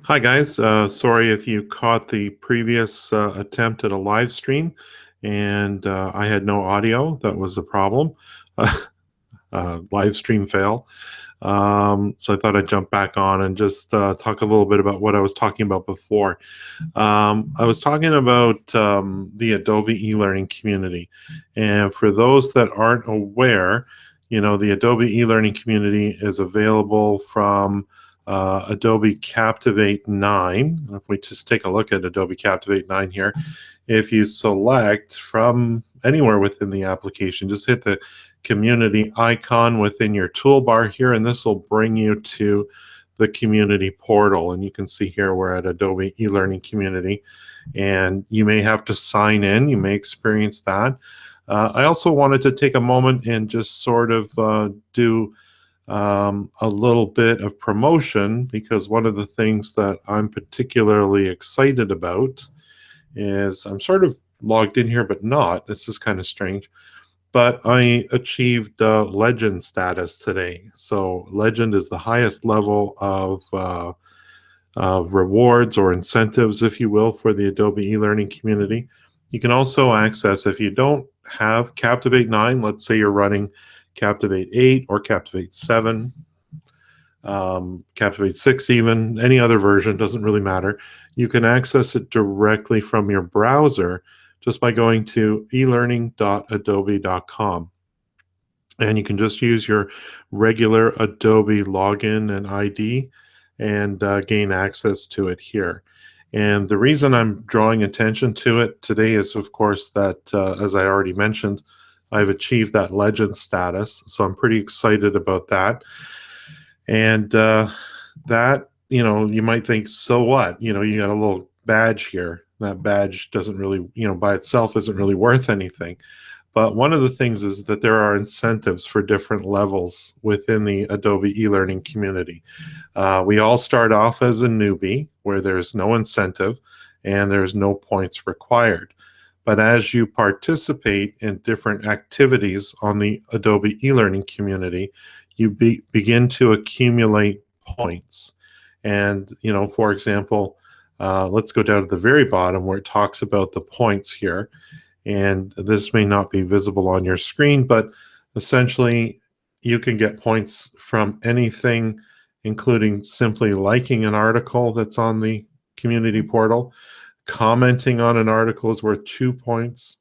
Hi guys, sorry if you caught the previous attempt at a live stream and I had no audio. That was a problem. Live stream fail. So I thought I'd jump back on and just talk a little bit about what I was talking about before. I was talking about the Adobe eLearning community. And for those that aren't aware, the Adobe eLearning community is available from Adobe Captivate 9. If we just take a look at Adobe Captivate 9 here, if you select from anywhere within the application, just hit the community icon within your toolbar here, and this will bring you to the community portal. And you can see here we're at Adobe eLearning community, and you may have to sign in. You may experience that. I also wanted to take a moment and just sort of do a little bit of promotion, because one of the things that I'm particularly excited about is I'm sort of logged in here, but not. This is kind of strange. But I achieved legend status today. So legend is the highest level of rewards or incentives, if you will, for the Adobe eLearning community. You can also access, if you don't have Captivate 9, let's say you're running Captivate 8 or Captivate 7, Captivate 6 even, any other version, doesn't really matter. You can access it directly from your browser just by going to elearning.adobe.com. And you can just use your regular Adobe login and ID and gain access to it here. And the reason I'm drawing attention to it today is, of course, that as I already mentioned, I've achieved that legend status. So I'm pretty excited about that. And that, you might think, so what? You got a little badge here. That badge doesn't really, by itself isn't really worth anything. But one of the things is that there are incentives for different levels within the Adobe eLearning community. We all start off as a newbie, where there's no incentive and there's no points required. But as you participate in different activities on the Adobe eLearning community, you begin to accumulate points. And, for example, let's go down to the very bottom where it talks about the points here. And this may not be visible on your screen, but essentially you can get points from anything, including simply liking an article that's on the community portal. Commenting on an article is worth 2 points.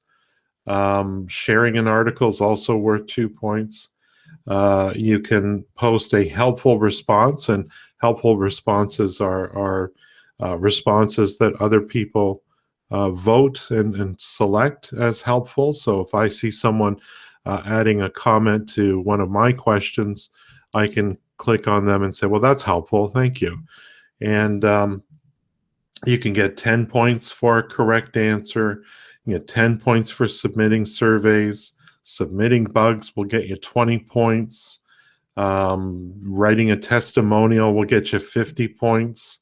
Sharing an article is also worth 2 points. You can post a helpful response, and helpful responses are responses that other people vote and select as helpful. So if I see someone adding a comment to one of my questions, I can click on them and say, well, that's helpful, thank you. And you can get 10 points for a correct answer. You get 10 points for submitting surveys. Submitting bugs will get you 20 points. Writing a testimonial will get you 50 points.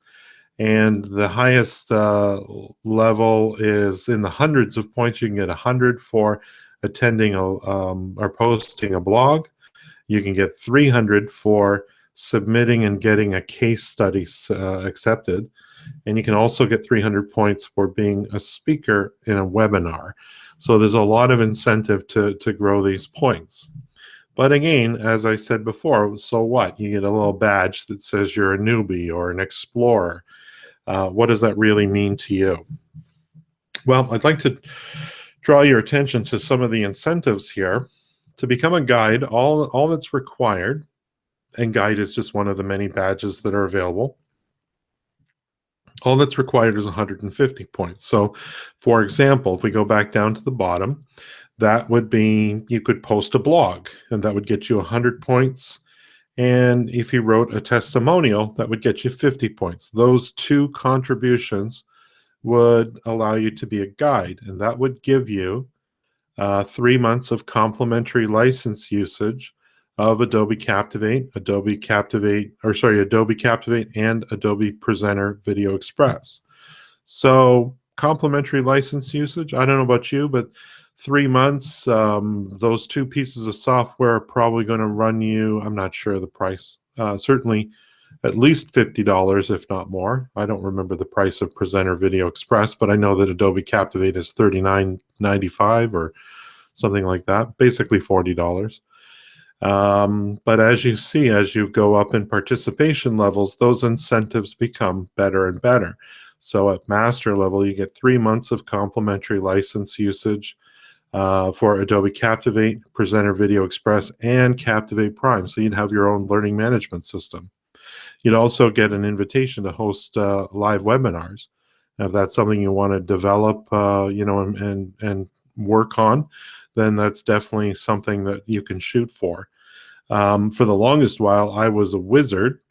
And the highest level is in the hundreds of points. You can get 100 for attending or posting a blog. You can get 300 for submitting and getting a case study accepted. And you can also get 300 points for being a speaker in a webinar. So there's a lot of incentive to grow these points. But again, as I said before, so what? You get a little badge that says you're a newbie or an explorer. What does that really mean to you? Well, I'd like to draw your attention to some of the incentives here. To become a guide, all that's required, and guide is just one of the many badges that are available, all that's required is 150 points. So, for example, if we go back down to the bottom, that would be, you could post a blog, and that would get you 100 points. And if you wrote a testimonial, that would get you 50 points. Those two contributions would allow you to be a guide, and that would give you 3 months of complimentary license usage of Adobe Captivate, Adobe Captivate and Adobe Presenter Video Express. So complimentary license usage, I don't know about you, but 3 months, those two pieces of software are probably going to run you, I'm not sure the price, certainly at least $50, if not more. I don't remember the price of Presenter Video Express, but I know that Adobe Captivate is $39.95 or something like that, basically $40. But as you see, as you go up in participation levels, those incentives become better and better. So at master level, you get 3 months of complimentary license usage for Adobe Captivate, Presenter Video Express, and Captivate Prime. So you'd have your own learning management system. You'd also get an invitation to host live webinars. Now, if that's something you want to develop, and work on, then that's definitely something that you can shoot for. For the longest while, I was a wizard,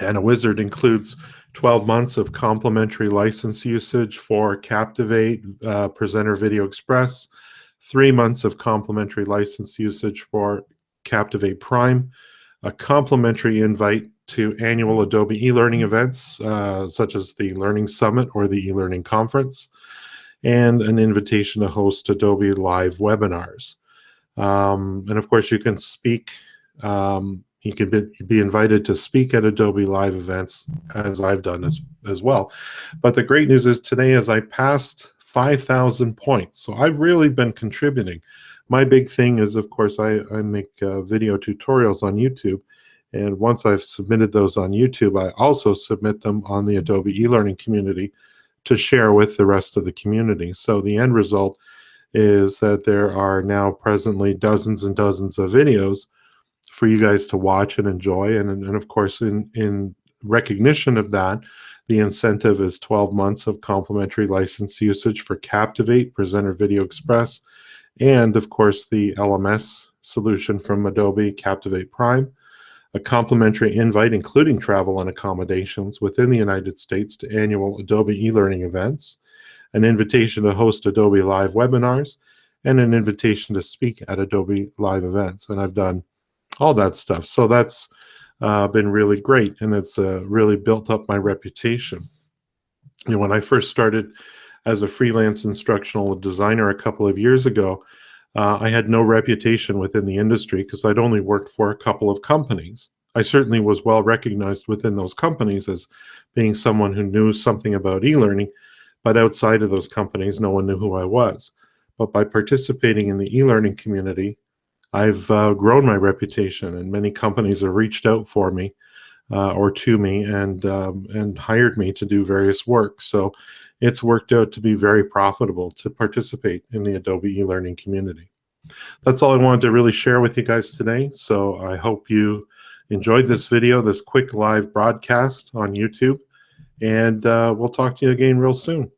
and a wizard includes 12 months of complimentary license usage for Captivate, Presenter Video Express, 3 months of complimentary license usage for Captivate Prime, a complimentary invite to annual Adobe eLearning events, such as the Learning Summit or the eLearning Conference, and an invitation to host Adobe live webinars. And of course, you can speak. You can be invited to speak at Adobe Live events, as I've done as well. But the great news is today, as I passed 5,000 points, so I've really been contributing. My big thing is, of course, I make video tutorials on YouTube. And once I've submitted those on YouTube, I also submit them on the Adobe eLearning community to share with the rest of the community. So the end result is that there are now presently dozens and dozens of videos for you guys to watch and enjoy. And of course, in recognition of that, the incentive is 12 months of complimentary license usage for Captivate, Presenter Video Express, and of course, the LMS solution from Adobe, Captivate Prime, a complimentary invite, including travel and accommodations within the United States to annual Adobe eLearning events, an invitation to host Adobe Live webinars, and an invitation to speak at Adobe Live events. And I've done all that stuff. So that's been really great, and it's really built up my reputation. You know, when I first started as a freelance instructional designer a couple of years ago, I had no reputation within the industry because I'd only worked for a couple of companies. I certainly was well recognized within those companies as being someone who knew something about e-learning, but outside of those companies, no one knew who I was. But by participating in the e-learning community, I've grown my reputation, and many companies have reached out for me or to me and hired me to do various work. So it's worked out to be very profitable to participate in the Adobe eLearning community. That's all I wanted to really share with you guys today. So I hope you enjoyed this video, this quick live broadcast on YouTube, and we'll talk to you again real soon.